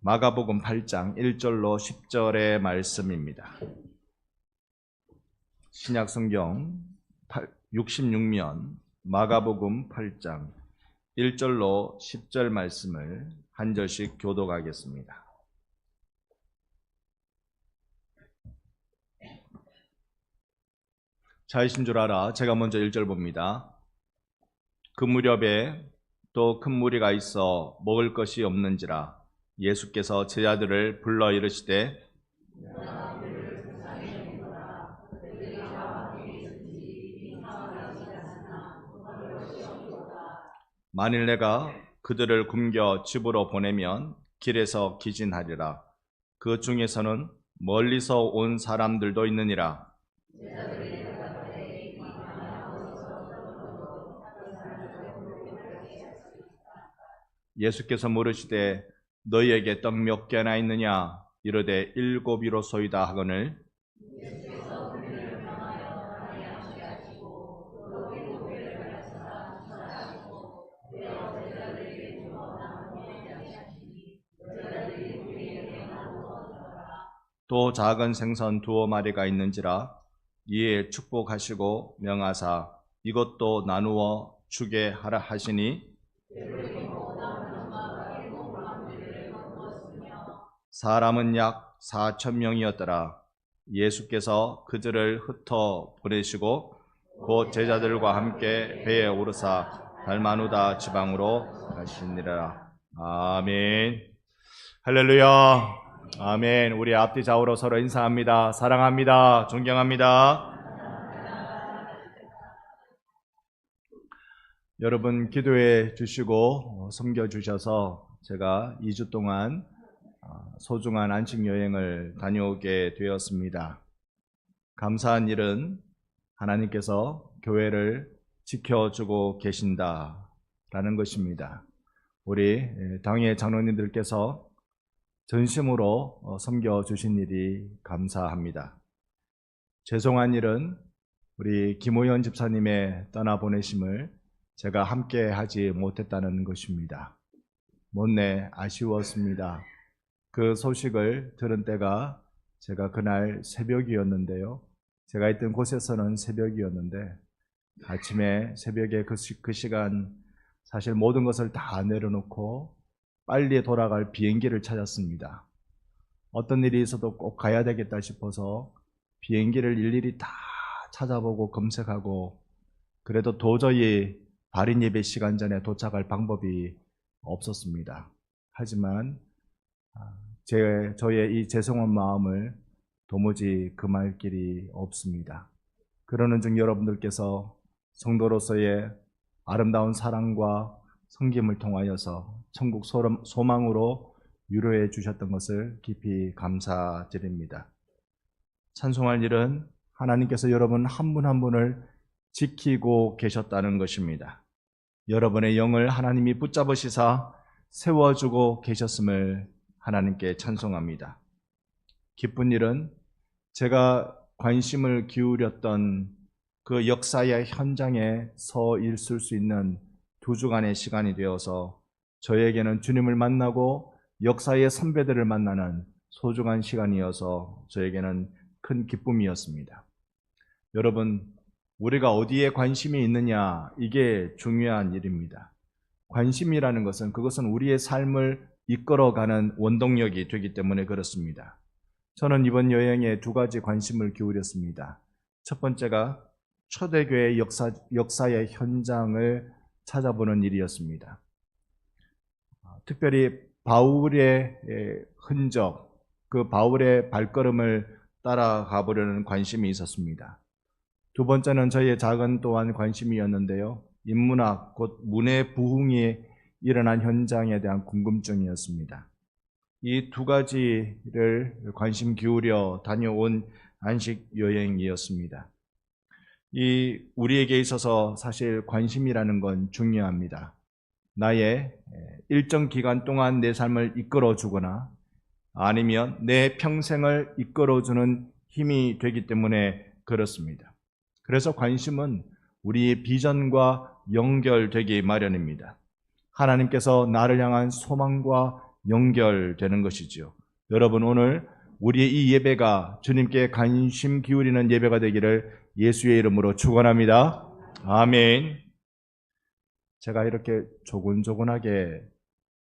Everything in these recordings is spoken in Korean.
마가복음 8장 1절로 10절의 말씀입니다. 신약성경 66면 마가복음 8장 1절로 10절 말씀을 한 절씩 교독하겠습니다. 자이신 줄 알아. 제가 먼저 1절 봅니다. 그 무렵에 또 큰 무리가 있어 먹을 것이 없는지라 예수께서 제자들을 불러 이르시되 만일 내가 그들을 굶겨 집으로 보내면 길에서 기진하리라. 그 중에서는 멀리서 온 사람들도 있느니라. 예수께서 물으시되 너희에게 떡 몇 개나 있느냐? 이르되 7이로소이다 하거늘 또 작은 생선 2마리가 있는지라. 이에 축복하시고 명하사 이것도 나누어 주게 하라 하시니 사람은 약 4,000명이었더라. 예수께서 그들을 흩어 보내시고 곧 제자들과 함께 배에 오르사 달마누다 지방으로 가시니라. 아멘. 할렐루야. 아멘. 우리 앞뒤 좌우로 서로 인사합니다. 사랑합니다. 존경합니다. 여러분 기도해 주시고 섬겨 주셔서 제가 2주 동안 소중한 안식 여행을 다녀오게 되었습니다. 감사한 일은 하나님께서 교회를 지켜주고 계신다라는 것입니다. 우리 당회 장로님들께서 전심으로 섬겨주신 일이 감사합니다. 죄송한 일은 우리 김호연 집사님의 떠나보내심을 제가 함께 하지 못했다는 것입니다. 못내 아쉬웠습니다. 그 소식을 들은 때가 제가 그날 새벽이었는데요. 제가 있던 곳에서는 새벽이었는데 아침에 새벽에 그 시간 사실 모든 것을 다 내려놓고 빨리 돌아갈 비행기를 찾았습니다. 어떤 일이 있어도 꼭 가야 되겠다 싶어서 비행기를 일일이 다 찾아보고 검색하고 그래도 도저히 발인 예배 시간 전에 도착할 방법이 없었습니다. 하지만 저의 이 죄송한 마음을 도무지 금할 길이 없습니다. 그러는 중 여러분들께서 성도로서의 아름다운 사랑과 섬김을 통하여서 천국 소망으로 유로해 주셨던 것을 깊이 감사드립니다. 찬송할 일은 하나님께서 여러분 한 분 한 분을 지키고 계셨다는 것입니다. 여러분의 영을 하나님이 붙잡으시사 세워주고 계셨음을 하나님께 찬송합니다. 기쁜 일은 제가 관심을 기울였던 그 역사의 현장에 서 있을 수 있는 2주간의 시간이 되어서 저에게는 주님을 만나고 역사의 선배들을 만나는 소중한 시간이어서 저에게는 큰 기쁨이었습니다. 여러분, 우리가 어디에 관심이 있느냐, 이게 중요한 일입니다. 관심이라는 것은 그것은 우리의 삶을 이끌어가는 원동력이 되기 때문에 그렇습니다. 저는 이번 여행에 2가지 관심을 기울였습니다. 첫 번째가 초대교회의 역사의 현장을 찾아보는 일이었습니다. 특별히 바울의 흔적, 그 바울의 발걸음을 따라가 보려는 관심이 있었습니다. 2번째는 저의 작은 또한 관심이었는데요. 인문학, 곧 문의 부흥이 일어난 현장에 대한 궁금증이었습니다. 이 2가지를 관심 기울여 다녀온 안식 여행이었습니다. 우리에게 있어서 사실 관심이라는 건 중요합니다. 나의 일정 기간 동안 내 삶을 이끌어주거나 아니면 내 평생을 이끌어주는 힘이 되기 때문에 그렇습니다. 그래서 관심은 우리의 비전과 연결되기 마련입니다. 하나님께서 나를 향한 소망과 연결되는 것이지요. 여러분, 오늘 우리의 이 예배가 주님께 관심 기울이는 예배가 되기를 예수의 이름으로 축원합니다. 아멘. 제가 이렇게 조곤조곤하게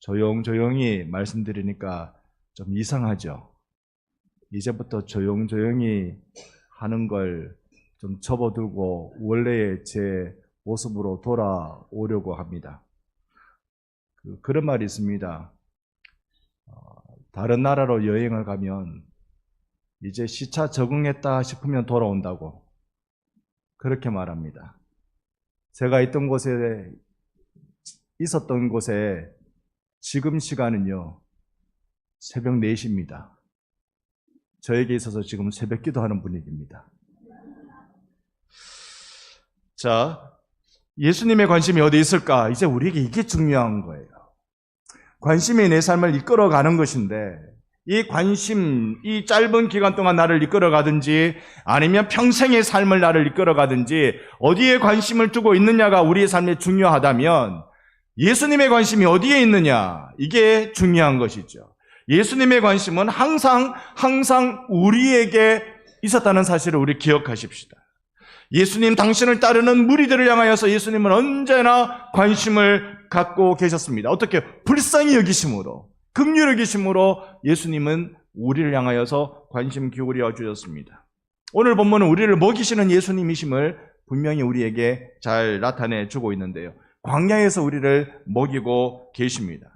조용조용히 말씀드리니까 좀 이상하죠. 이제부터 조용조용히 하는 걸 좀 접어두고 원래의 제 모습으로 돌아오려고 합니다. 그런 말이 있습니다. 다른 나라로 여행을 가면 이제 시차 적응했다 싶으면 돌아온다고 그렇게 말합니다. 제가 있었던 곳에 지금 시간은요 새벽 4시입니다. 저에게 있어서 지금 새벽 기도하는 분위기입니다. 자, 예수님의 관심이 어디 있을까? 이제 우리에게 이게 중요한 거예요. 관심이 내 삶을 이끌어가는 것인데 이 관심, 이 짧은 기간 동안 나를 이끌어가든지 아니면 평생의 삶을 나를 이끌어가든지 어디에 관심을 두고 있느냐가 우리의 삶에 중요하다면 예수님의 관심이 어디에 있느냐, 이게 중요한 것이죠. 예수님의 관심은 항상 우리에게 있었다는 사실을 우리 기억하십시다. 예수님 당신을 따르는 무리들을 향하여서 예수님은 언제나 관심을 갖고 계셨습니다. 어떻게? 불쌍히 여기심으로, 긍휼히 여기심으로 예수님은 우리를 향하여서 관심 기울여 주셨습니다. 오늘 본문은 우리를 먹이시는 예수님이심을 분명히 우리에게 잘 나타내 주고 있는데요. 광야에서 우리를 먹이고 계십니다.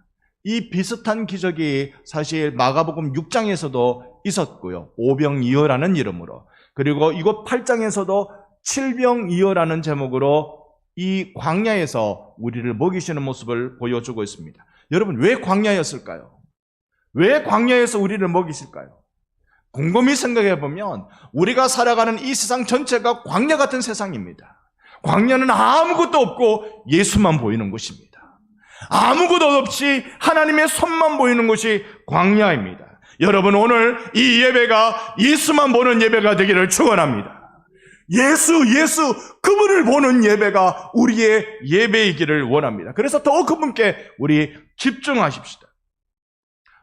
이 비슷한 기적이 사실 마가복음 6장에서도 있었고요. 오병이어라는 이름으로. 그리고 이곳 8장에서도 칠병이어라는 제목으로 이 광야에서 우리를 먹이시는 모습을 보여주고 있습니다. 여러분, 왜 광야였을까요? 왜 광야에서 우리를 먹이실까요? 곰곰이 생각해 보면 우리가 살아가는 이 세상 전체가 광야 같은 세상입니다. 광야는 아무것도 없고 예수만 보이는 곳입니다. 아무것도 없이 하나님의 손만 보이는 곳이 광야입니다. 여러분, 오늘 이 예배가 예수만 보는 예배가 되기를 축원합니다. 예수 그분을 보는 예배가 우리의 예배이기를 원합니다. 그래서 더 그분께 우리 집중하십시다.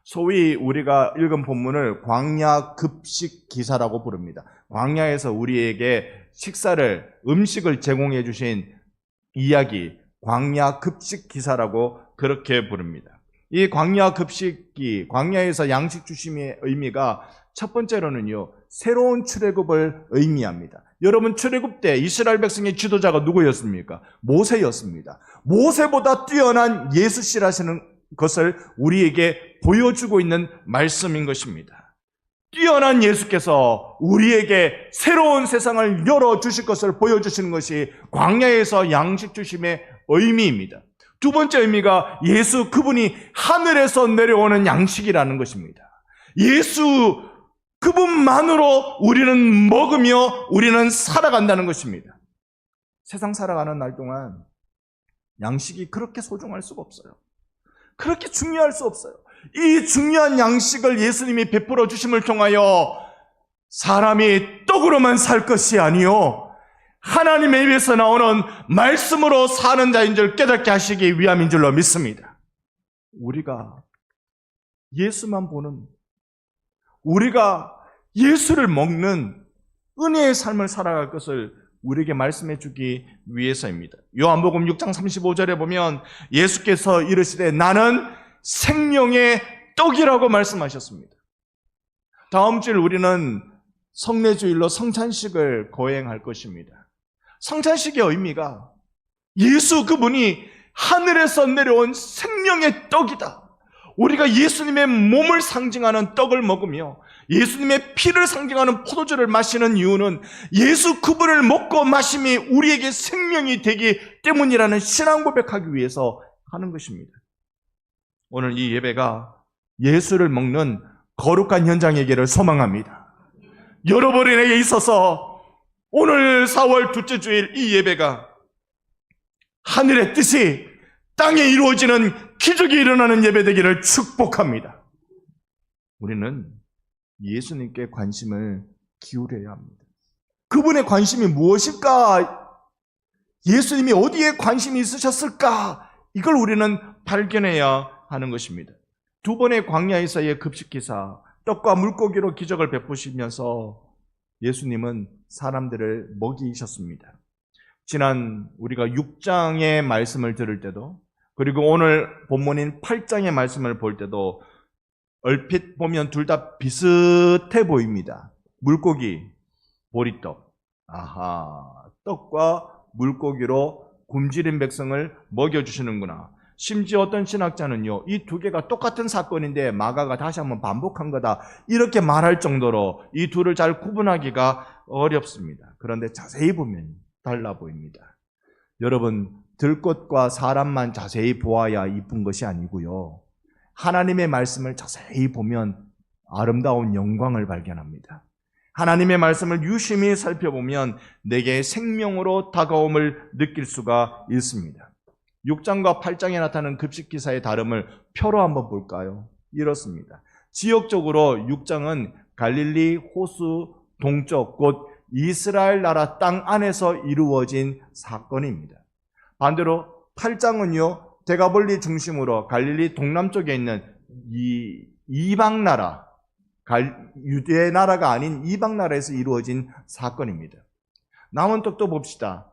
소위 우리가 읽은 본문을 광야 급식 기사라고 부릅니다. 광야에서 우리에게 음식을 제공해 주신 이야기, 광야 급식 기사라고 그렇게 부릅니다. 이 광야 급식기, 광야에서 양식 주심의 의미가 첫 번째로는요, 새로운 출애굽을 의미합니다. 여러분, 출애굽 때 이스라엘 백성의 지도자가 누구였습니까? 모세였습니다. 모세보다 뛰어난 예수씨라시는 것을 우리에게 보여주고 있는 말씀인 것입니다. 뛰어난 예수께서 우리에게 새로운 세상을 열어주실 것을 보여주시는 것이 광야에서 양식 주심의 의미입니다. 두 번째 의미가 예수 그분이 하늘에서 내려오는 양식이라는 것입니다. 예수 그분만으로 우리는 먹으며 우리는 살아간다는 것입니다. 세상 살아가는 날 동안 양식이 그렇게 소중할 수가 없어요. 그렇게 중요할 수 없어요. 이 중요한 양식을 예수님이 베풀어 주심을 통하여 사람이 떡으로만 살 것이 아니요 하나님의 입에서 나오는 말씀으로 사는 자인 줄 깨닫게 하시기 위함인 줄로 믿습니다. 우리가 예수만 보는, 우리가 예수를 먹는 은혜의 삶을 살아갈 것을 우리에게 말씀해 주기 위해서입니다. 요한복음 6장 35절에 보면 예수께서 이르시되 나는 생명의 떡이라고 말씀하셨습니다. 다음 주일 우리는 성례주일로 성찬식을 거행할 것입니다. 성찬식의 의미가 예수 그분이 하늘에서 내려온 생명의 떡이다. 우리가 예수님의 몸을 상징하는 떡을 먹으며 예수님의 피를 상징하는 포도주를 마시는 이유는 예수 그분을 먹고 마심이 우리에게 생명이 되기 때문이라는 신앙 고백하기 위해서 하는 것입니다. 오늘 이 예배가 예수를 먹는 거룩한 현장이기를 소망합니다. 여러분에게 있어서 오늘 4월 둘째 주일 이 예배가 하늘의 뜻이 땅에 이루어지는 기적이 일어나는 예배 되기를 축복합니다. 우리는 예수님께 관심을 기울여야 합니다. 그분의 관심이 무엇일까? 예수님이 어디에 관심이 있으셨을까? 이걸 우리는 발견해야 하는 것입니다. 두 번의 광야에서의 급식기사, 떡과 물고기로 기적을 베푸시면서 예수님은 사람들을 먹이셨습니다. 지난 우리가 6장의 말씀을 들을 때도, 그리고 오늘 본문인 8장의 말씀을 볼 때도 얼핏 보면 둘 다 비슷해 보입니다. 물고기, 보리떡. 떡과 물고기로 굶주린 백성을 먹여주시는구나. 심지어 어떤 신학자는요, 이 두 개가 똑같은 사건인데 마가가 다시 한번 반복한 거다, 이렇게 말할 정도로 이 둘을 잘 구분하기가 어렵습니다. 그런데 자세히 보면 달라 보입니다. 여러분, 들것과 사람만 자세히 보아야 이쁜 것이 아니고요, 하나님의 말씀을 자세히 보면 아름다운 영광을 발견합니다. 하나님의 말씀을 유심히 살펴보면 내게 생명으로 다가옴을 느낄 수가 있습니다. 6장과 8장에 나타나는 급식기사의 다름을 표로 한번 볼까요? 이렇습니다. 지역적으로 6장은 갈릴리 호수 동쪽, 곧 이스라엘 나라 땅 안에서 이루어진 사건입니다. 반대로 8장은요, 데가볼리 중심으로 갈릴리 동남쪽에 있는 이방 나라, 유대 나라가 아닌 이방 나라에서 이루어진 사건입니다. 남은 떡도 봅시다.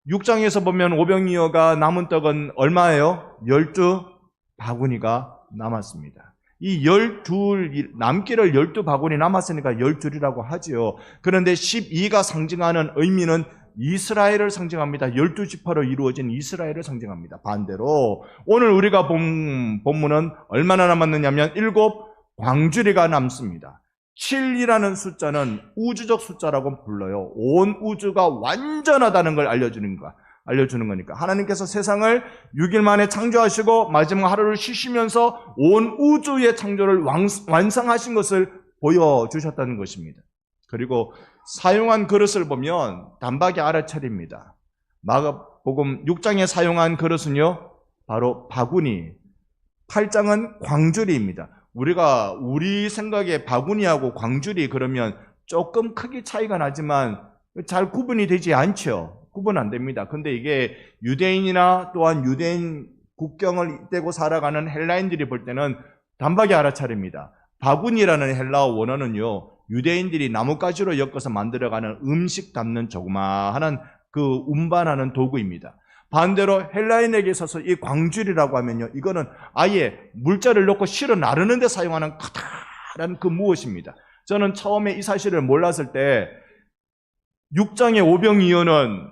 6장에서 보면 오병이어가 남은 떡은 얼마예요? 12바구니가 남았습니다. 이 12, 남기를 12바구니 남았으니까 12이라고 하지요. 그런데 12가 상징하는 의미는 이스라엘을 상징합니다. 12지파로 이루어진 이스라엘을 상징합니다. 반대로 오늘 우리가 본 본문은 얼마나 남았느냐면 7 광주리가 남습니다. 7이라는 숫자는 우주적 숫자라고 불러요. 온 우주가 완전하다는 걸 알려주는 거니까. 하나님께서 세상을 6일 만에 창조하시고 마지막 하루를 쉬시면서 온 우주의 창조를 완성하신 것을 보여주셨다는 것입니다. 그리고 사용한 그릇을 보면 단박에 알아차립니다. 마가복음 6장에 사용한 그릇은요, 바로 바구니, 8장은 광주리입니다. 우리 생각에 바구니하고 광주리 그러면 조금 크기 차이가 나지만 잘 구분이 되지 않죠. 구분 안 됩니다. 근데 이게 유대인이나 또한 유대인 국경을 떼고 살아가는 헬라인들이 볼 때는 단박에 알아차립니다. 바구니라는 헬라어 원어는요, 유대인들이 나뭇가지로 엮어서 만들어가는 음식 담는 조그마한 그 운반하는 도구입니다. 반대로 헬라인에게 있어서 이 광주리라고 하면요, 이거는 아예 물자를 넣고 실어 나르는 데 사용하는 커다란 그 무엇입니다. 저는 처음에 이 사실을 몰랐을 때 6장의 오병이어는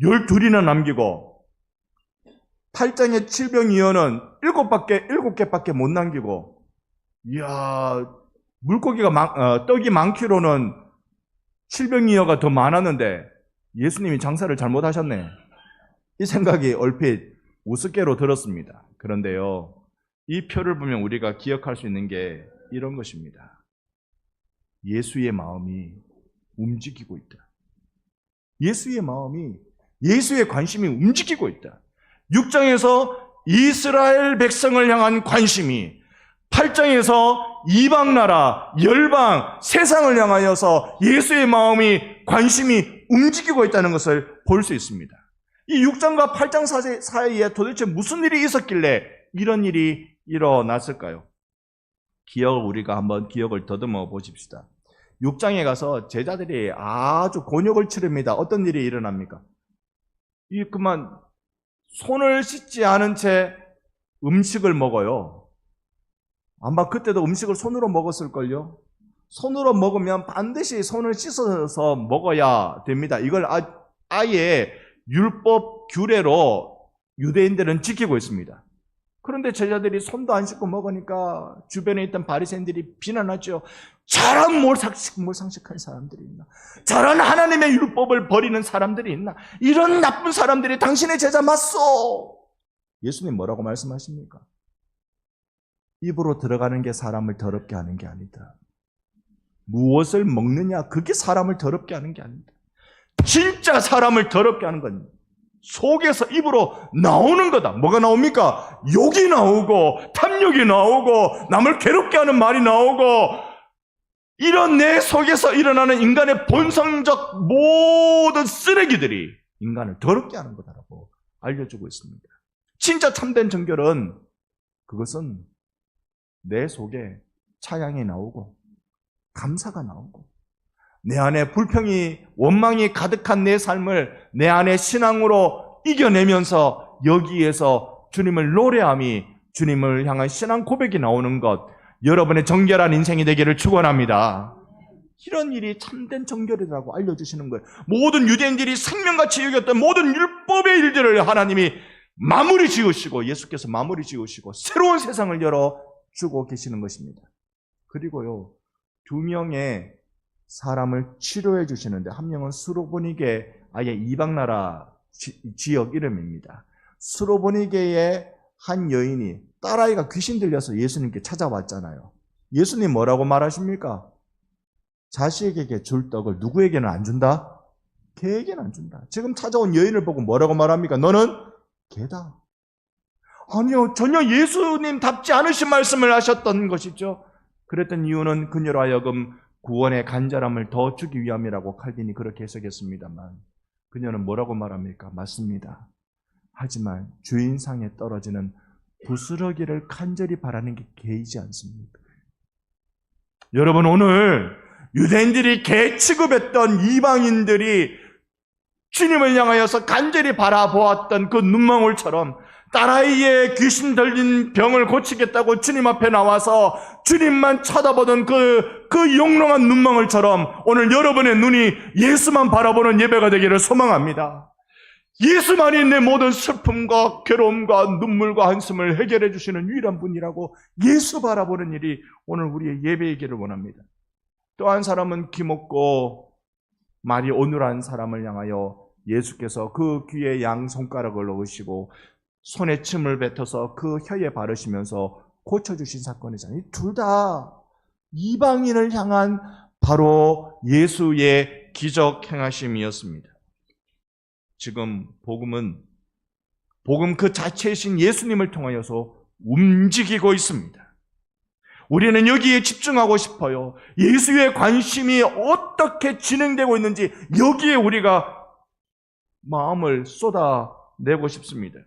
12이나 남기고 8장의 칠병이어는 7개밖에 못 남기고, 이야, 물고기가 떡이 많기로는 칠병이어가 더 많았는데 예수님이 장사를 잘못하셨네, 이 생각이 얼핏 우습게로 들었습니다. 그런데요, 이 표를 보면 우리가 기억할 수 있는 게 이런 것입니다. 예수의 마음이 움직이고 있다. 예수의 마음이, 예수의 관심이 움직이고 있다. 6장에서 이스라엘 백성을 향한 관심이 8장에서 이방 나라, 열방, 세상을 향하여서 예수의 마음이, 관심이 움직이고 있다는 것을 볼 수 있습니다. 이 6장과 8장 사이에 도대체 무슨 일이 있었길래 이런 일이 일어났을까요? 우리가 한번 기억을 더듬어 보십시다. 6장에 가서 제자들이 아주 곤욕을 치릅니다. 어떤 일이 일어납니까? 그만 손을 씻지 않은 채 음식을 먹어요. 아마 그때도 음식을 손으로 먹었을걸요? 손으로 먹으면 반드시 손을 씻어서 먹어야 됩니다. 이걸 아예 율법 규례로 유대인들은 지키고 있습니다. 그런데 제자들이 손도 안 씻고 먹으니까 주변에 있던 바리새인들이 비난하죠. 저런 몰상식한 사람들이 있나? 저런 하나님의 율법을 버리는 사람들이 있나? 이런 나쁜 사람들이 당신의 제자 맞소? 예수님 뭐라고 말씀하십니까? 입으로 들어가는 게 사람을 더럽게 하는 게 아니다. 무엇을 먹느냐, 그게 사람을 더럽게 하는 게 아니다. 진짜 사람을 더럽게 하는 건 속에서 입으로 나오는 거다. 뭐가 나옵니까? 욕이 나오고 탐욕이 나오고 남을 괴롭게 하는 말이 나오고, 이런 내 속에서 일어나는 인간의 본성적 모든 쓰레기들이 인간을 더럽게 하는 거다라고 알려주고 있습니다. 진짜 참된 정결은 그것은 내 속에 찬양이 나오고 감사가 나오고 내 안에 불평이 원망이 가득한 내 삶을 내 안에 신앙으로 이겨내면서 여기에서 주님을 노래함이 주님을 향한 신앙 고백이 나오는 것, 여러분의 정결한 인생이 되기를 축원합니다. 이런 일이 참된 정결이라고 알려주시는 거예요. 모든 유대인들이 생명같이 여겼던 모든 율법의 일들을 하나님이 마무리 지으시고 예수께서 마무리 지으시고 새로운 세상을 열어주고 계시는 것입니다. 그리고요, 2명의 사람을 치료해 주시는데 한 명은 스로보니게 아예 이방나라 지역 이름입니다. 스로보니게의 한 여인이 딸아이가 귀신 들려서 예수님께 찾아왔잖아요. 예수님 뭐라고 말하십니까? 자식에게 줄 떡을 누구에게는 안 준다? 개에게는 안 준다. 지금 찾아온 여인을 보고 뭐라고 말합니까? 너는 개다. 아니요, 전혀 예수님답지 않으신 말씀을 하셨던 것이죠. 그랬던 이유는 그녀로 하여금 구원의 간절함을 더 주기 위함이라고 칼빈이 그렇게 해석했습니다만, 그녀는 뭐라고 말합니까? 맞습니다. 하지만 주인상에 떨어지는 부스러기를 간절히 바라는 게 개이지 않습니까? 여러분, 오늘 유대인들이 개 취급했던 이방인들이 주님을 향하여서 간절히 바라보았던 그 눈망울처럼 딸아이의 귀신 들린 병을 고치겠다고 주님 앞에 나와서 주님만 쳐다보던 그 용롱한 눈망울처럼 오늘 여러분의 눈이 예수만 바라보는 예배가 되기를 소망합니다. 예수만이 내 모든 슬픔과 괴로움과 눈물과 한숨을 해결해 주시는 유일한 분이라고 예수 바라보는 일이 오늘 우리의 예배이기를 원합니다. 또 한 사람은 귀먹고 말이 온유한 사람을 향하여 예수께서 그 귀에 양 손가락을 넣으시고 손에 침을 뱉어서 그 혀에 바르시면서 고쳐주신 사건이잖아요. 둘 다 이방인을 향한 바로 예수의 기적 행하심이었습니다. 지금 복음 그 자체이신 예수님을 통하여서 움직이고 있습니다. 우리는 여기에 집중하고 싶어요. 예수의 관심이 어떻게 진행되고 있는지 여기에 우리가 마음을 쏟아내고 싶습니다.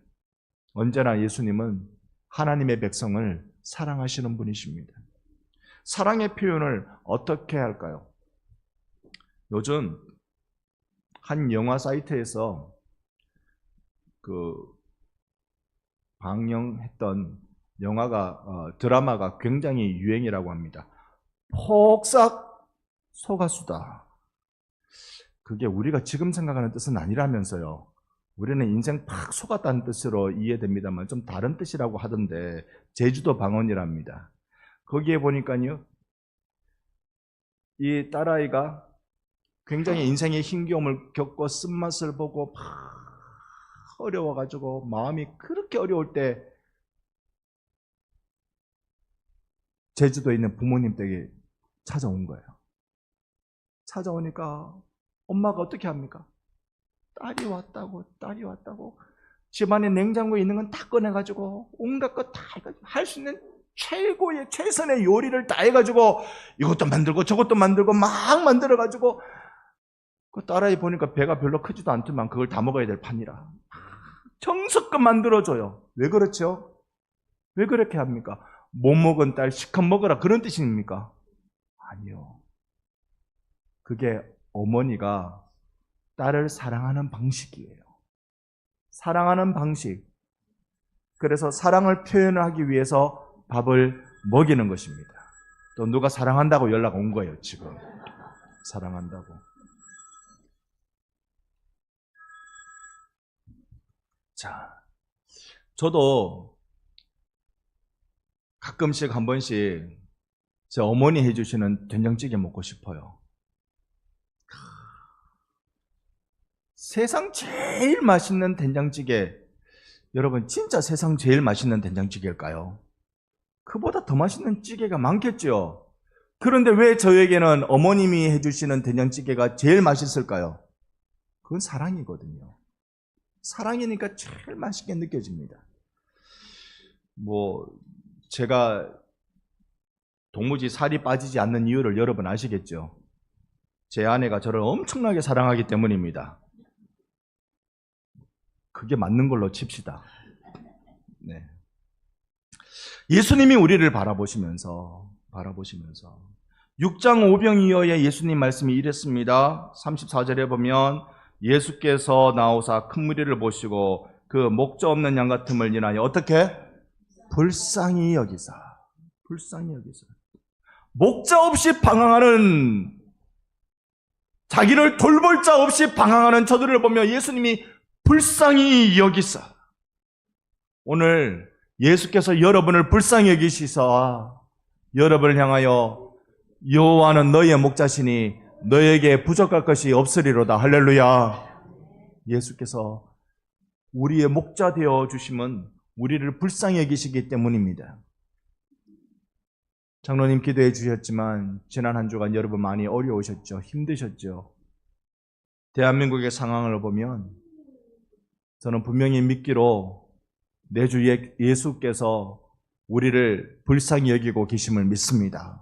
언제나 예수님은 하나님의 백성을 사랑하시는 분이십니다. 사랑의 표현을 어떻게 할까요? 요즘 한 영화 사이트에서 방영했던 드라마가 굉장히 유행이라고 합니다. 폭삭 소가수다. 그게 우리가 지금 생각하는 뜻은 아니라면서요. 우리는 인생 팍 속았다는 뜻으로 이해됩니다만 좀 다른 뜻이라고 하던데 제주도 방언이랍니다. 거기에 보니까요, 이 딸아이가 굉장히 인생의 힘겨움을 겪고 쓴맛을 보고 막 어려워가지고 마음이 그렇게 어려울 때 제주도에 있는 부모님 댁에 찾아온 거예요. 찾아오니까 엄마가 어떻게 합니까? 딸이 왔다고 집안에 냉장고에 있는 건 다 꺼내가지고 온갖 것 다 할 수 있는 최고의 최선의 요리를 다 해가지고 이것도 만들고 저것도 만들고 막 만들어가지고 그 딸아이 보니까 배가 별로 크지도 않지만 그걸 다 먹어야 될 판이라 정성껏 만들어줘요. 왜 그렇죠? 왜 그렇게 합니까? 못 먹은 딸 시컷 먹어라 그런 뜻입니까? 아니요. 그게 어머니가 딸을 사랑하는 방식이에요. 사랑하는 방식. 그래서 사랑을 표현하기 위해서 밥을 먹이는 것입니다. 또 누가 사랑한다고 연락 온 거예요, 지금. 사랑한다고. 자, 저도 가끔씩 한 번씩 제 어머니 해주시는 된장찌개 먹고 싶어요. 세상 제일 맛있는 된장찌개, 여러분 진짜 세상 제일 맛있는 된장찌개일까요? 그보다 더 맛있는 찌개가 많겠죠. 그런데 왜 저에게는 어머님이 해주시는 된장찌개가 제일 맛있을까요? 그건 사랑이거든요. 사랑이니까 제일 맛있게 느껴집니다. 제가 도무지 살이 빠지지 않는 이유를 여러분 아시겠죠? 제 아내가 저를 엄청나게 사랑하기 때문입니다. 그게 맞는 걸로 칩시다. 네. 예수님이 우리를 바라보시면서 6장 5병이어의 예수님 말씀이 이랬습니다. 34절에 보면 예수께서 나오사 큰 무리를 보시고 그 목자 없는 양 같음을 인하여 어떻게? 불쌍히 여기사. 목자 없이 방황하는, 자기를 돌볼 자 없이 방황하는 저들을 보며 예수님이 불쌍히 여기사. 오늘 예수께서 여러분을 불쌍히 여기시사 여러분을 향하여 여호와는 너희의 목자시니 너에게 부족할 것이 없으리로다. 할렐루야. 예수께서 우리의 목자 되어 주심은 우리를 불쌍히 여기시기 때문입니다. 장로님 기도해 주셨지만 지난 한 주간 여러분 많이 어려우셨죠? 힘드셨죠? 대한민국의 상황을 보면 저는 분명히 믿기로 내 주 예수께서 우리를 불쌍히 여기고 계심을 믿습니다.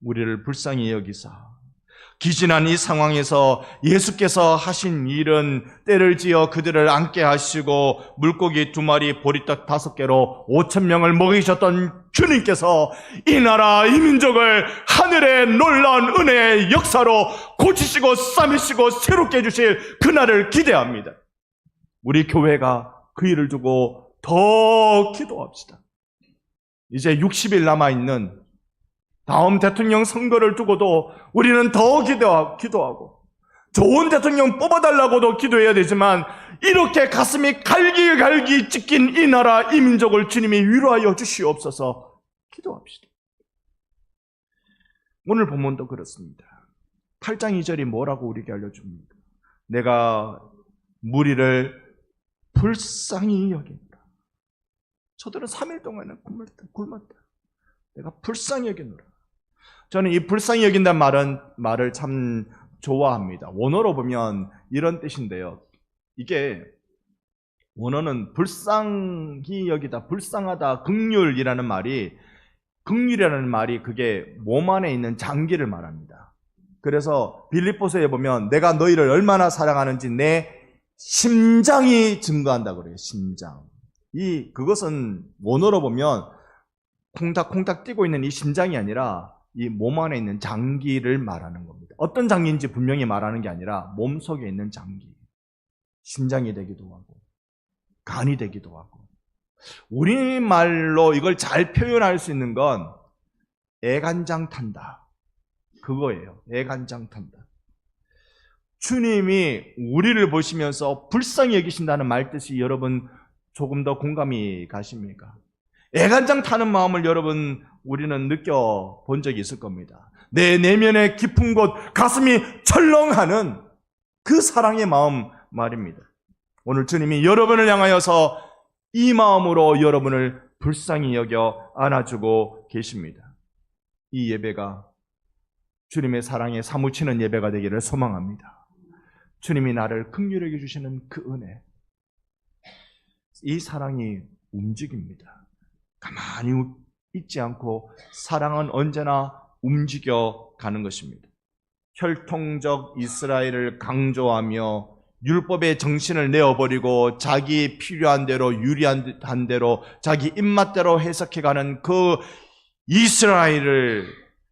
우리를 불쌍히 여기사 기진한 이 상황에서 예수께서 하신 일은 때를 지어 그들을 앉게 하시고 물고기 2마리 보리떡 5개로 5,000명을 먹이셨던 주님께서 이 나라 이 민족을 하늘의 놀라운 은혜의 역사로 고치시고 싸매시고 새롭게 해주실 그날을 기대합니다. 우리 교회가 그 일을 두고 더 기도합시다. 이제 60일 남아있는 다음 대통령 선거를 두고도 우리는 더 기도하고 좋은 대통령 뽑아달라고도 기도해야 되지만 이렇게 가슴이 갈기갈기 찢긴 이 나라 이 민족을 주님이 위로하여 주시옵소서. 기도합시다. 오늘 본문도 그렇습니다. 8장 2절이 뭐라고 우리에게 알려줍니까? 내가 무리를 불쌍히 여긴다. 저들은 3일 동안은 굶었다. 내가 불쌍히 여기노라. 저는 이 불쌍히 여긴다는 말을 참 좋아합니다. 원어로 보면 이런 뜻인데요. 이게 원어는 불쌍히 여기다, 불쌍하다, 긍휼이라는 말이 그게 몸 안에 있는 장기를 말합니다. 그래서 빌립보서에 보면 내가 너희를 얼마나 사랑하는지 내 심장이 증거한다 그래요. 심장. 그것은 원어로 보면 콩닥콩닥 뛰고 있는 이 심장이 아니라 이 몸 안에 있는 장기를 말하는 겁니다. 어떤 장기인지 분명히 말하는 게 아니라 몸 속에 있는 장기. 심장이 되기도 하고 간이 되기도 하고. 우리말로 이걸 잘 표현할 수 있는 건 애간장 탄다. 그거예요. 애간장 탄다. 주님이 우리를 보시면서 불쌍히 여기신다는 말뜻이 여러분 조금 더 공감이 가십니까? 애간장 타는 마음을 여러분 우리는 느껴본 적이 있을 겁니다. 내 내면의 깊은 곳 가슴이 철렁하는 그 사랑의 마음 말입니다. 오늘 주님이 여러분을 향하여서 이 마음으로 여러분을 불쌍히 여겨 안아주고 계십니다. 이 예배가 주님의 사랑에 사무치는 예배가 되기를 소망합니다. 주님이 나를 긍휼히 여겨주시는 그 은혜, 이 사랑이 움직입니다. 가만히 있지 않고 사랑은 언제나 움직여 가는 것입니다. 혈통적 이스라엘을 강조하며 율법의 정신을 내어버리고 자기 필요한 대로 유리한 대로 자기 입맛대로 해석해가는 그 이스라엘을,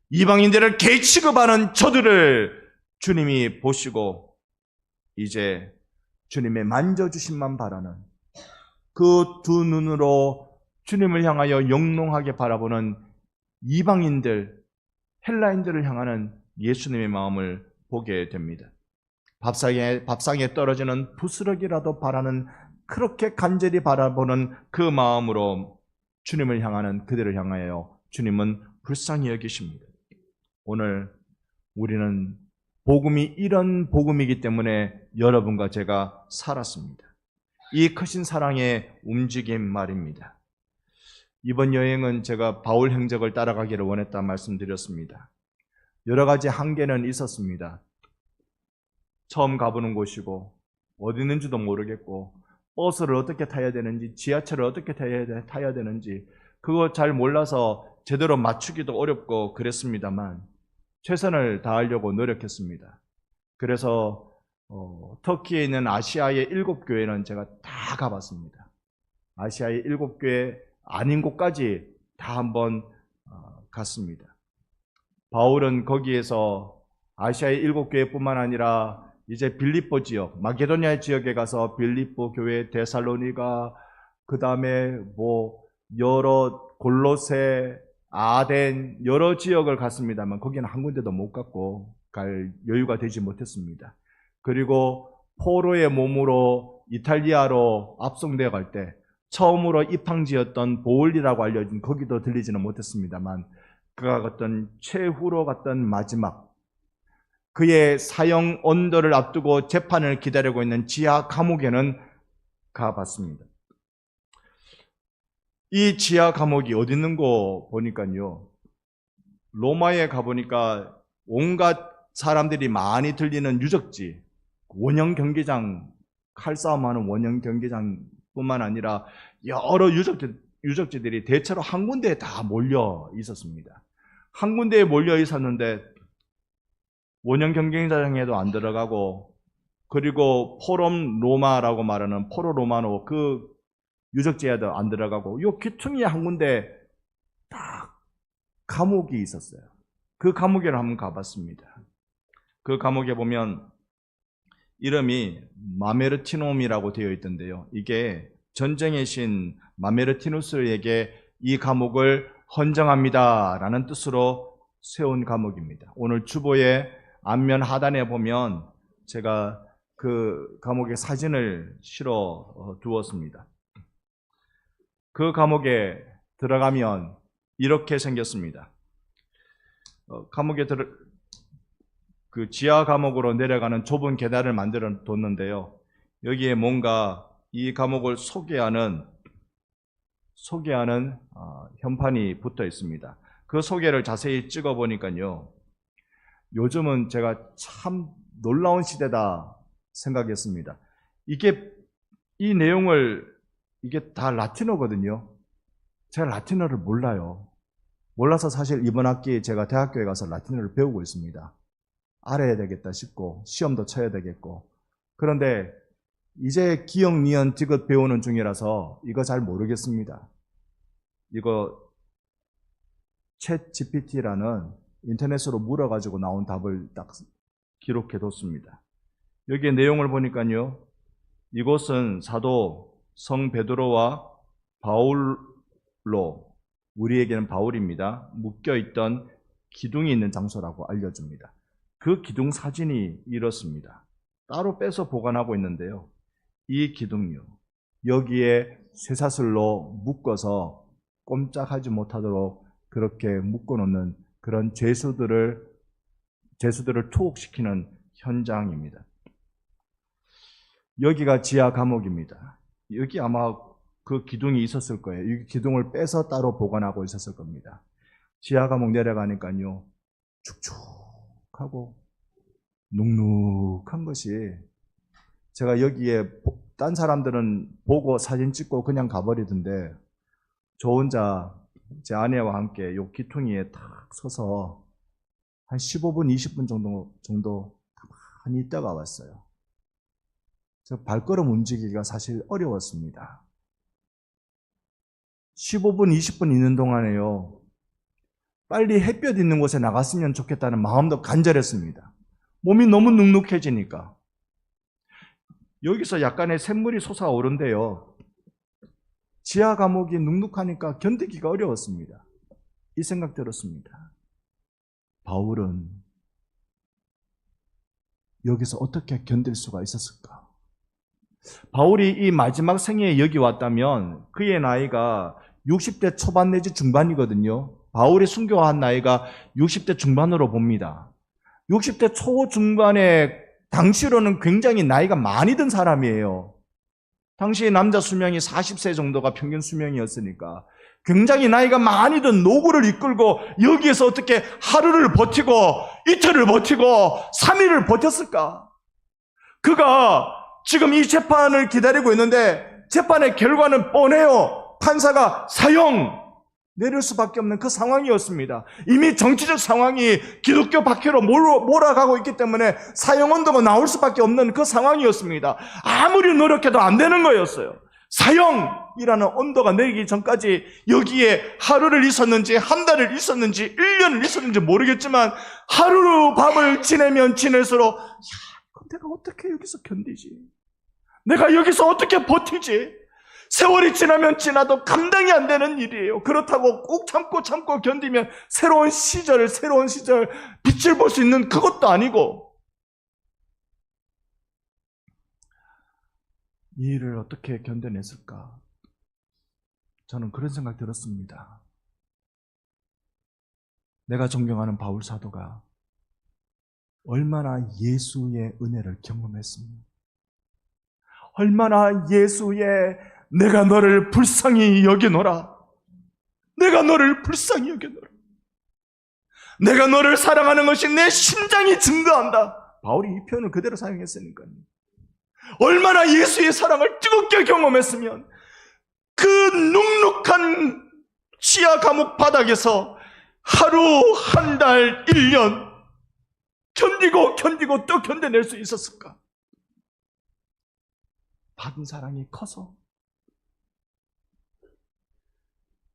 이방인들을 개취급하는 저들을 주님이 보시고 이제 주님의 만져주심만 바라는 그 두 눈으로 주님을 향하여 영롱하게 바라보는 이방인들, 헬라인들을 향하는 예수님의 마음을 보게 됩니다. 밥상에 떨어지는 부스러기라도 바라는, 그렇게 간절히 바라보는 그 마음으로 주님을 향하는 그들을 향하여 주님은 불쌍히 여기십니다. 오늘 우리는 복음이 이런 복음이기 때문에 여러분과 제가 살았습니다. 이 크신 사랑의 움직임 말입니다. 이번 여행은 제가 바울 행적을 따라가기를 원했다 말씀드렸습니다. 여러 가지 한계는 있었습니다. 처음 가보는 곳이고 어디 있는지도 모르겠고 버스를 어떻게 타야 되는지 지하철을 어떻게 타야 되는지 그거 잘 몰라서 제대로 맞추기도 어렵고 그랬습니다만 최선을 다하려고 노력했습니다. 그래서 터키에 있는 아시아의 7교회는 제가 다 가봤습니다. 아시아의 7교회 아닌 곳까지 다 한번 갔습니다. 바울은 거기에서 아시아의 7교회뿐만 아니라 이제 빌립보 지역, 마게도니아 지역에 가서 빌립보 교회, 데살로니가, 그 다음에 여러 골로새, 아덴 여러 지역을 갔습니다만 거기는 한 군데도 못 갔고 갈 여유가 되지 못했습니다. 그리고 포로의 몸으로 이탈리아로 압송되어 갈 때 처음으로 입항지였던 보울리라고 알려진 거기도 들리지는 못했습니다만 그가 갔던 최후로 갔던 마지막 그의 사형 언도를 앞두고 재판을 기다리고 있는 지하 감옥에는 가봤습니다. 이 지하 감옥이 어디 있는 거 보니까요, 로마에 가보니까 온갖 사람들이 많이 들리는 유적지, 원형 경기장, 칼싸움하는 원형 경기장뿐만 아니라 여러 유적지들이 대체로 한 군데에 다 몰려 있었습니다. 한 군데에 몰려 있었는데 원형 경기장에도 안 들어가고, 그리고 포럼 로마라고 말하는 포로 로마노 그 유적지에도 안 들어가고, 요 귀퉁이에 한 군데 딱 감옥이 있었어요. 그 감옥에 한번 가봤습니다. 그 감옥에 보면 이름이 마메르티놈이라고 되어 있던데요. 이게 전쟁의 신 마메르티누스에게 이 감옥을 헌정합니다라는 뜻으로 세운 감옥입니다. 오늘 주보의 앞면 하단에 보면 제가 그 감옥의 사진을 실어 두었습니다. 그 감옥에 들어가면 이렇게 생겼습니다. 그 지하 감옥으로 내려가는 좁은 계단을 만들어 뒀는데요. 여기에 뭔가 이 감옥을 소개하는 현판이 붙어 있습니다. 그 소개를 자세히 찍어 보니까요, 요즘은 제가 참 놀라운 시대다 생각했습니다. 이 내용을 이게 다 라틴어거든요. 제가 라틴어를 몰라요. 몰라서 사실 이번 학기 제가 대학교에 가서 라틴어를 배우고 있습니다. 알아야 되겠다 싶고 시험도 쳐야 되겠고. 그런데 이제 기역, 니은, 디귿 배우는 중이라서 이거 잘 모르겠습니다. 이거 챗 GPT라는 인터넷으로 물어가지고 나온 답을 딱 기록해 뒀습니다. 여기에 내용을 보니까요, 이곳은 사도 성 베드로와 바울로, 우리에게는 바울입니다, 묶여있던 기둥이 있는 장소라고 알려줍니다. 그 기둥 사진이 이렇습니다. 따로 빼서 보관하고 있는데요, 이 기둥요, 여기에 쇠사슬로 묶어서 꼼짝하지 못하도록 그렇게 묶어놓는 그런 죄수들을 투옥시키는 현장입니다. 여기가 지하 감옥입니다. 여기 아마 그 기둥이 있었을 거예요. 이 기둥을 빼서 따로 보관하고 있었을 겁니다. 지하 감옥 내려가니까요, 축축하고 눅눅한 것이, 제가 여기에 딴 사람들은 보고 사진 찍고 그냥 가버리던데 저 혼자 제 아내와 함께 요 기퉁이에 탁 서서 한 15분, 20분 정도 가만히 있다가 왔어요. 저 발걸음 움직이기가 사실 어려웠습니다. 15분, 20분 있는 동안에요, 빨리 햇볕 있는 곳에 나갔으면 좋겠다는 마음도 간절했습니다. 몸이 너무 눅눅해지니까. 여기서 약간의 샘물이 솟아오른대요. 지하 감옥이 눅눅하니까 견디기가 어려웠습니다. 이 생각 들었습니다. 바울은 여기서 어떻게 견딜 수가 있었을까? 바울이 이 마지막 생애에 여기 왔다면 그의 나이가 60대 초반 내지 중반이거든요. 바울이 순교한 나이가 60대 중반으로 봅니다. 60대 초중반에 당시로는 굉장히 나이가 많이 든 사람이에요. 당시 남자 수명이 40세 정도가 평균 수명이었으니까 굉장히 나이가 많이 든 노구를 이끌고 여기에서 어떻게 하루를 버티고 이틀을 버티고 3일을 버텼을까? 그가 지금 이 재판을 기다리고 있는데 재판의 결과는 뻔해요. 판사가 사형 내릴 수밖에 없는 그 상황이었습니다. 이미 정치적 상황이 기독교 박해로 몰아가고 있기 때문에 사형 언도가 나올 수밖에 없는 그 상황이었습니다. 아무리 노력해도 안 되는 거였어요. 사형 감옥이라는 온도가 내리기 전까지 여기에 하루를 있었는지 한 달을 있었는지 1년을 있었는지 모르겠지만 하루 밤을 지내면 지낼수록 내가 어떻게 여기서 견디지? 내가 여기서 어떻게 버티지? 세월이 지나면 지나도 감당이 안 되는 일이에요. 그렇다고 꼭 참고 견디면 새로운 시절 빛을 볼 수 있는 그것도 아니고 이 일을 어떻게 견뎌냈을까? 저는 그런 생각 들었습니다. 내가 존경하는 바울 사도가 얼마나 예수의 은혜를 경험했습니까? 얼마나 예수의 내가 너를 불쌍히 여기노라. 내가 너를 불쌍히 여기노라. 내가 너를 사랑하는 것이 내 심장이 증거한다. 바울이 이 표현을 그대로 사용했으니까요. 얼마나 예수의 사랑을 뜨겁게 경험했으면 그 눅눅한 지하 감옥 바닥에서 하루, 한 달, 1년 견디고 또 견뎌낼 수 있었을까? 받은 사랑이 커서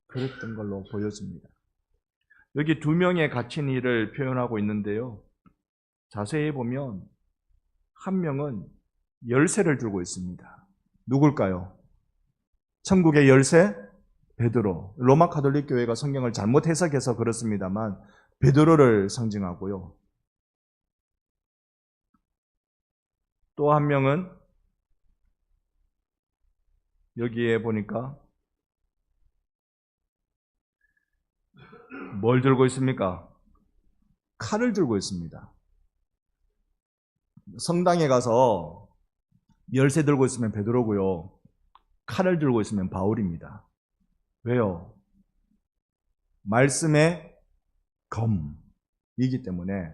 그랬던 걸로 보여집니다. 여기 2명의 갇힌 이를 표현하고 있는데요. 자세히 보면 한 명은 열쇠를 들고 있습니다. 누굴까요? 천국의 열쇠? 베드로. 로마 가톨릭 교회가 성경을 잘못 해석해서 그렇습니다만 베드로를 상징하고요. 또 한 명은 여기에 보니까 뭘 들고 있습니까? 칼을 들고 있습니다. 성당에 가서 열쇠 들고 있으면 베드로고요. 칼을 들고 있으면 바울입니다. 왜요? 말씀의 검이기 때문에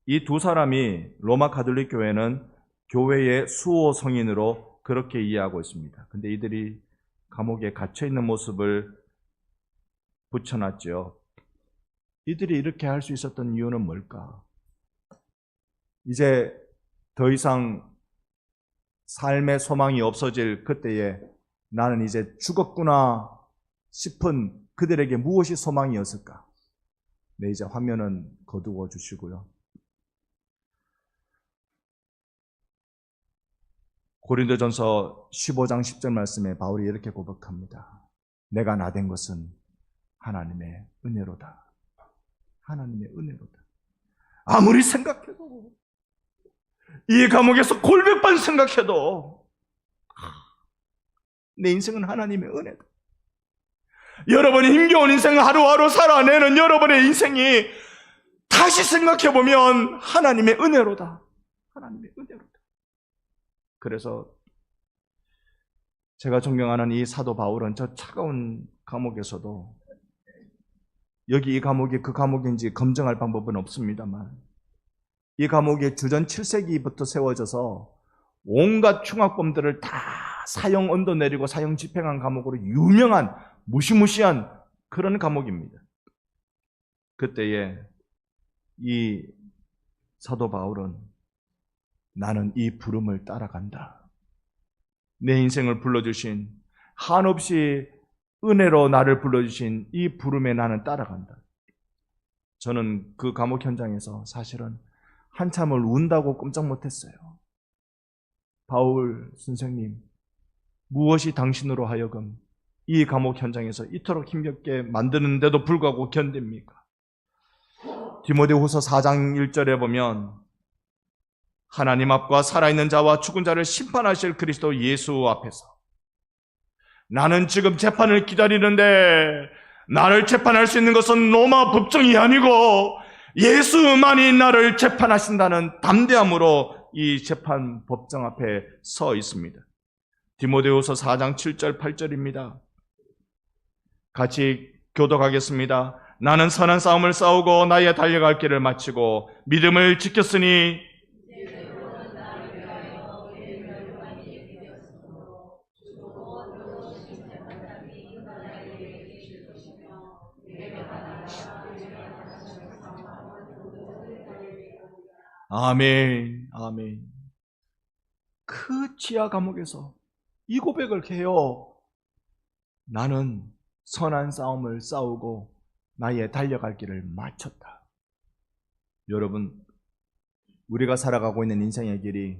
이 두 사람이 로마 가톨릭 교회는 교회의 수호 성인으로 그렇게 이해하고 있습니다. 근데 이들이 감옥에 갇혀 있는 모습을 붙여놨죠. 이들이 이렇게 할 수 있었던 이유는 뭘까? 이제 더 이상 삶의 소망이 없어질 그때에 나는 이제 죽었구나 싶은 그들에게 무엇이 소망이었을까? 네, 이제 화면은 거두어 주시고요. 고린도전서 15장 10절 말씀에 바울이 이렇게 고백합니다. 내가 나된 것은 하나님의 은혜로다. 하나님의 은혜로다. 아무리 생각해도 이 감옥에서 골백번 생각해도 내 인생은 하나님의 은혜다. 여러분이 힘겨운 인생 하루하루 살아내는 여러분의 인생이 다시 생각해보면 하나님의 은혜로다. 하나님의 은혜로다. 그래서 제가 존경하는 이 사도 바울은 저 차가운 감옥에서도 여기 이 감옥이 그 감옥인지 검증할 방법은 없습니다만 이 감옥이 주전 7세기부터 세워져서 온갖 흉악범들을 다 사형 언도 내리고 사형 집행한 감옥으로 유명한 무시무시한 그런 감옥입니다. 그때에 이 사도 바울은 나는 이 부름을 따라간다. 내 인생을 불러주신 한없이 은혜로 나를 불러주신 이 부름에 나는 따라간다. 저는 그 감옥 현장에서 사실은 한참을 운다고 꼼짝 못했어요. 바울 선생님, 무엇이 당신으로 하여금 이 감옥 현장에서 이토록 힘겹게 만드는데도 불구하고 견딥니까? 디모데후서 4장 1절에 보면 하나님 앞과 살아있는 자와 죽은 자를 심판하실 그리스도 예수 앞에서 나는 지금 재판을 기다리는데 나를 재판할 수 있는 것은 로마 법정이 아니고 예수만이 나를 재판하신다는 담대함으로 이 재판 법정 앞에 서 있습니다. 디모데후서 4장 7절 8절입니다. 같이 교독하겠습니다. 나는 선한 싸움을 싸우고 나의 달려갈 길을 마치고 믿음을 지켰으니 아멘, 아멘. 그 지하 감옥에서 이 고백을 해요. 나는 선한 싸움을 싸우고 나의 달려갈 길을 마쳤다. 여러분, 우리가 살아가고 있는 인생의 길이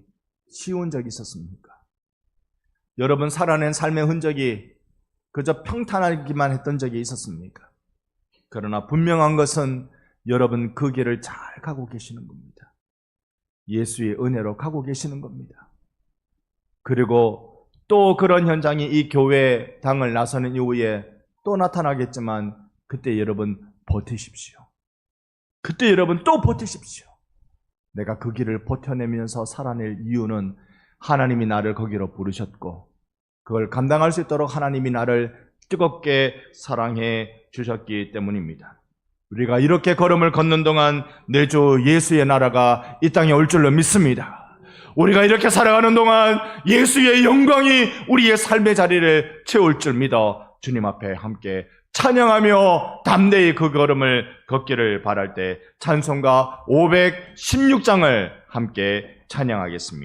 쉬운 적이 있었습니까? 여러분, 살아낸 삶의 흔적이 그저 평탄하기만 했던 적이 있었습니까? 그러나 분명한 것은 여러분 그 길을 잘 가고 계시는 겁니다. 예수의 은혜로 가고 계시는 겁니다. 그리고 또 그런 현장이 이 교회 당을 나서는 이후에 또 나타나겠지만 그때 여러분 버티십시오. 그때 여러분 또 버티십시오. 내가 그 길을 버텨내면서 살아낼 이유는 하나님이 나를 거기로 부르셨고 그걸 감당할 수 있도록 하나님이 나를 뜨겁게 사랑해 주셨기 때문입니다. 우리가 이렇게 걸음을 걷는 동안 내 주 예수의 나라가 이 땅에 올 줄로 믿습니다. 우리가 이렇게 살아가는 동안 예수의 영광이 우리의 삶의 자리를 채울 줄 믿어 주님 앞에 함께 찬양하며 담대히 그 걸음을 걷기를 바랄 때 찬송가 516장을 함께 찬양하겠습니다.